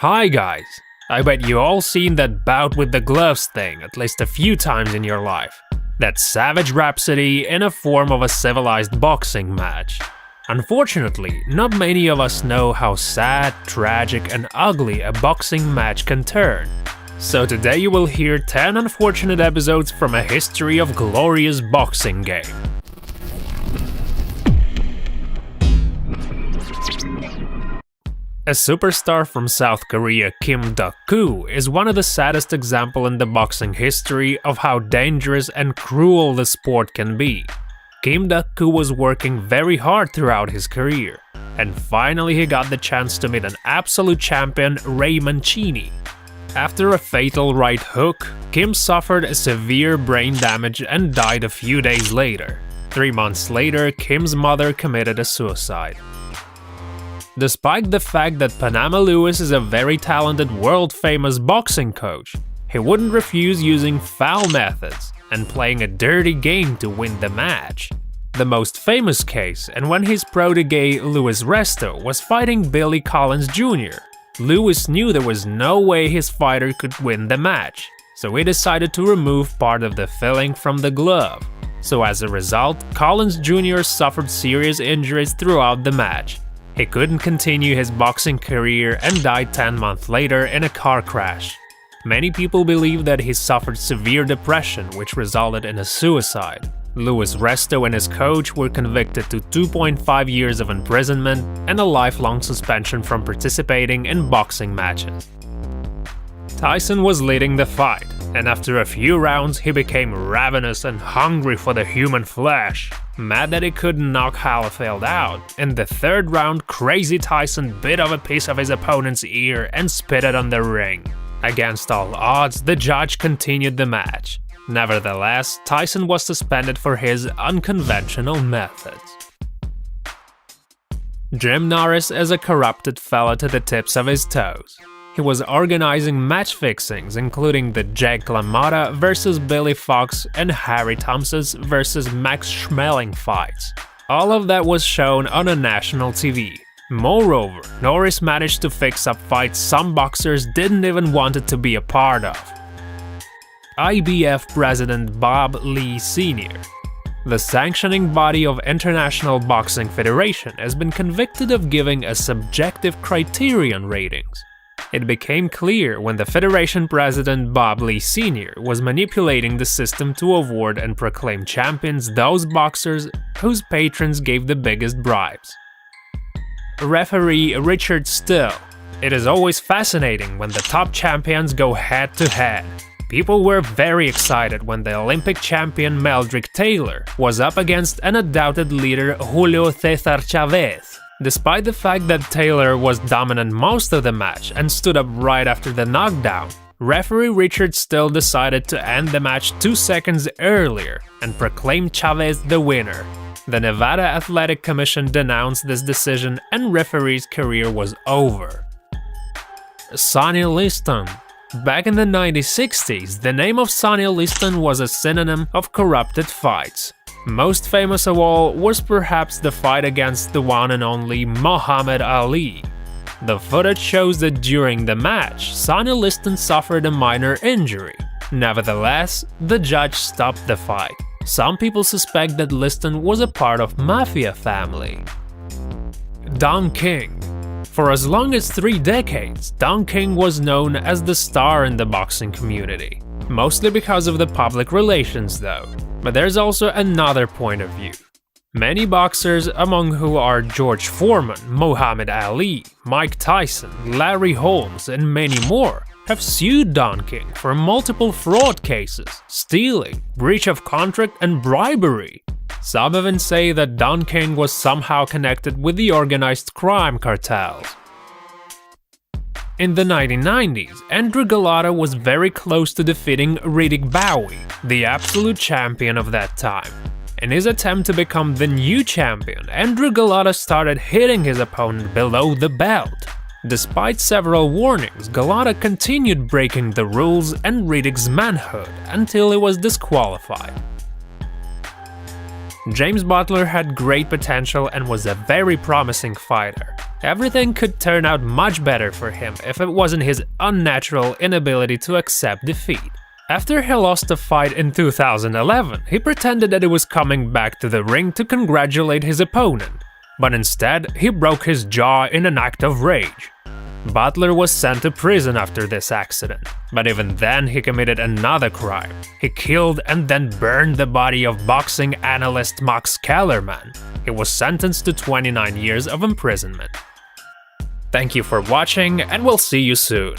Hi guys! I bet you all seen that bout with the gloves thing at least a few times in your life. That savage rhapsody in a form of a civilized boxing match. Unfortunately, not many of us know how sad, tragic and ugly a boxing match can turn. So today you will hear 10 unfortunate episodes from a history of glorious boxing game. A superstar from South Korea, Kim Duk-koo, is one of the saddest examples in the boxing history of how dangerous and cruel the sport can be. Kim Duk-koo was working very hard throughout his career, and finally he got the chance to meet an absolute champion, Ray Mancini. After a fatal right hook, Kim suffered a severe brain damage and died a few days later. 3 months later, Kim's mother committed a suicide. Despite the fact that Panama Lewis is a very talented world-famous boxing coach, he wouldn't refuse using foul methods and playing a dirty game to win the match. The most famous case, and when his protege Louis Resto was fighting Billy Collins Jr., Lewis knew there was no way his fighter could win the match, so he decided to remove part of the filling from the glove. So as a result, Collins Jr. suffered serious injuries throughout the match. He couldn't continue his boxing career and died 10 months later in a car crash. Many people believe that he suffered severe depression, which resulted in a suicide. Louis Resto and his coach were convicted to 2.5 years of imprisonment and a lifelong suspension from participating in boxing matches. Tyson was leading the fight, and after a few rounds he became ravenous and hungry for the human flesh. Mad that he couldn't knock Holyfield out, in the third round Crazy Tyson bit off a piece of his opponent's ear and spit it on the ring. Against all odds, the judge continued the match. Nevertheless, Tyson was suspended for his unconventional methods. Jim Norris is a corrupted fella to the tips of his toes. He was organizing match fixings, including the Jake LaMotta vs Billy Fox and Harry Thompson's vs Max Schmeling fights. All of that was shown on a national TV. Moreover, Norris managed to fix up fights some boxers didn't even want it to be a part of. IBF President Bob Lee Sr. The sanctioning body of International Boxing Federation has been convicted of giving a subjective criterion ratings. It became clear when the Federation President Bob Lee Sr. was manipulating the system to award and proclaim champions those boxers whose patrons gave the biggest bribes. Referee Richard Still. It is always fascinating when the top champions go head-to-head. People were very excited when the Olympic champion Meldrick Taylor was up against an undoubted leader Julio César Chavez. Despite the fact that Taylor was dominant most of the match and stood up right after the knockdown, referee Richard Still decided to end the match 2 seconds earlier and proclaimed Chavez the winner. The Nevada Athletic Commission denounced this decision and referee's career was over. Sonny Liston. Back in the 1960s, the name of Sonny Liston was a synonym of corrupted fights. Most famous of all was perhaps the fight against the one and only Muhammad Ali. The footage shows that during the match, Sonny Liston suffered a minor injury. Nevertheless, the judge stopped the fight. Some people suspect that Liston was a part of mafia family. Don King. For as long as 3 decades, Don King was known as the star in the boxing community. Mostly because of the public relations though. But there's also another point of view. Many boxers, among who are George Foreman, Muhammad Ali, Mike Tyson, Larry Holmes, and many more, have sued Don King for multiple fraud cases, stealing, breach of contract, and bribery. Some even say that Don King was somehow connected with the organized crime cartels. In the 1990s, Andrew Golota was very close to defeating Riddick Bowe, the absolute champion of that time. In his attempt to become the new champion, Andrew Golota started hitting his opponent below the belt. Despite several warnings, Golota continued breaking the rules and Riddick's manhood until he was disqualified. James Butler had great potential and was a very promising fighter. Everything could turn out much better for him if it wasn't his unnatural inability to accept defeat. After he lost the fight in 2011, he pretended that he was coming back to the ring to congratulate his opponent, but instead he broke his jaw in an act of rage. Butler was sent to prison after this accident, but even then he committed another crime. He killed and then burned the body of boxing analyst Max Kellerman. He was sentenced to 29 years of imprisonment. Thank you for watching, and we'll see you soon.